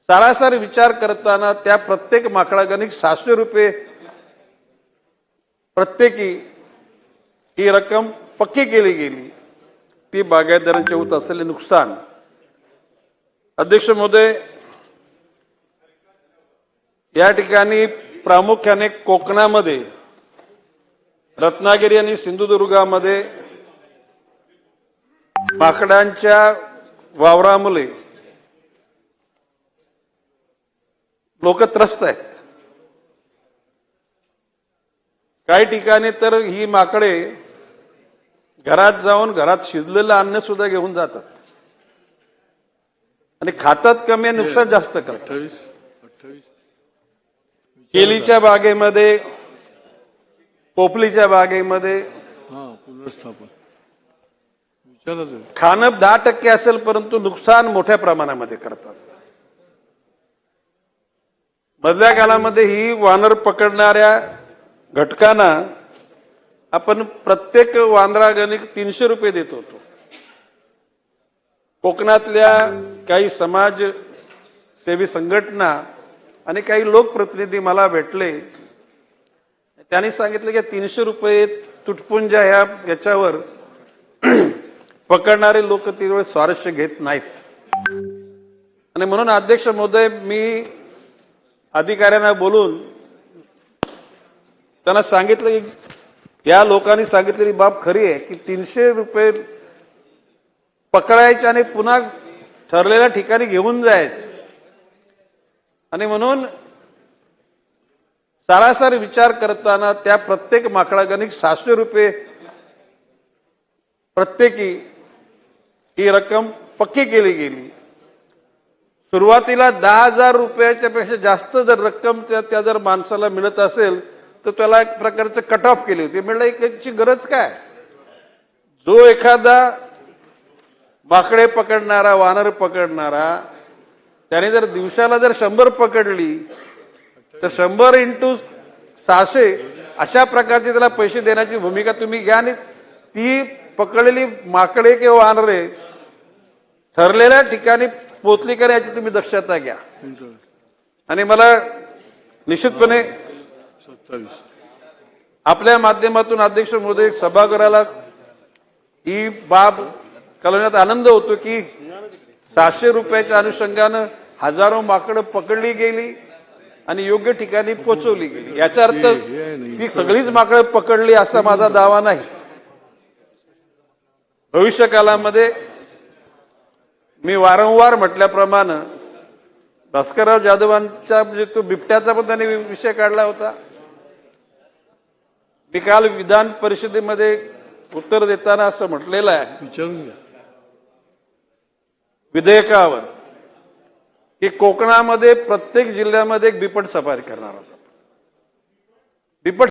सरासर विचार करताना त्या प्रत्येक माकडागणिक 600 रुपये प्रत्येकी ही रक्कम पक्की केली गेली। ती बागायतदारांचे होत असलेले नुकसान। अध्यक्ष महोदय, या ठिकाणी प्रामुख्याने कोकणामध्ये रत्नागिरी आणि सिंधुदुर्गामध्ये माकडांच्या वावरामुळे लोक त्रस्त आहेत। काही ठिकाणी तर ही माकडे घरात जाऊन घरात शिजलेलं अन्न सुद्धा घेऊन जातात आणि खातात कमी आणि नुकसान जास्त करतात। केलीच्या बागेमध्ये, पोपलीच्या बागेमध्ये पुनर्स्थापन खाणं 10% असेल, परंतु नुकसान मोठ्या प्रमाणामध्ये करतात। मधल्या काळामध्ये ही वानर पकडणाऱ्या घटकांना आपण प्रत्येक वानरागणिक 300 रुपये देत होतो। कोकणातल्या काही समाजसेवी संघटना आणि काही लोकप्रतिनिधी मला भेटले। त्यांनी सांगितलं की 300 रुपये तुटपुंजा याच्यावर पकडणारे लोक तिथे स्वारस्य घेत नाहीत। आणि म्हणून अध्यक्ष महोदय, मी अधिकाऱ्यांना बोलून त्यांना सांगितलं की या लोकांनी सांगितलेली बाब खरी आहे की 300 रुपये पकडायचे आणि पुन्हा ठरलेल्या ठिकाणी घेऊन जायचं। आणि म्हणून सरासर विचार करताना त्या प्रत्येक माकडागणिक 600 रुपये प्रत्येकी ही रक्कम पक्की केली गेली। सुरुवातीला 10,000 रुपयाच्या पेक्षा जास्त जर रक्कम त्या जर माणसाला मिळत असेल तर त्याला एक प्रकारचं कट ऑफ केली होती। म्हणलं याची गरज काय? जो एखादा माकडे पकडणारा, वानर पकडणारा, त्याने जर दिवसाला जर 100 पकडली तर 100 × 600 अशा प्रकारचे त्याला पैसे देण्याची भूमिका तुम्ही घ्या। आणि ती पकडलेली माकडे किंवा वानरे ठरलेल्या ठिकाणी पोचली का याची तुम्ही दक्षता घ्या। आणि मला निश्चितपणे आपल्या माध्यमातून अध्यक्ष महोदय, सभागृहाला ही बाब कळवण्यात आनंद होतो की 600 रुपयाच्या अनुषंगानं हजारो माकडं पकडली गेली आणि योग्य ठिकाणी पोहोचवली गेली। याचा अर्थ ती सगळीच माकडं पकडली असा माझा दावा नाही। भविष्य काळामध्ये मी वारंवार म्हटल्याप्रमाणे भास्करराव जाधवांचा म्हणजे तो बिबट्याचा पण त्यांनी विषय काढला होता। मी काल विधान परिषदेमध्ये उत्तर देताना असं म्हटलेलं आहे विधेयकावर की कोकणामध्ये प्रत्येक जिल्ह्यामध्ये एक बिबट सफारी करणार होता। बिबट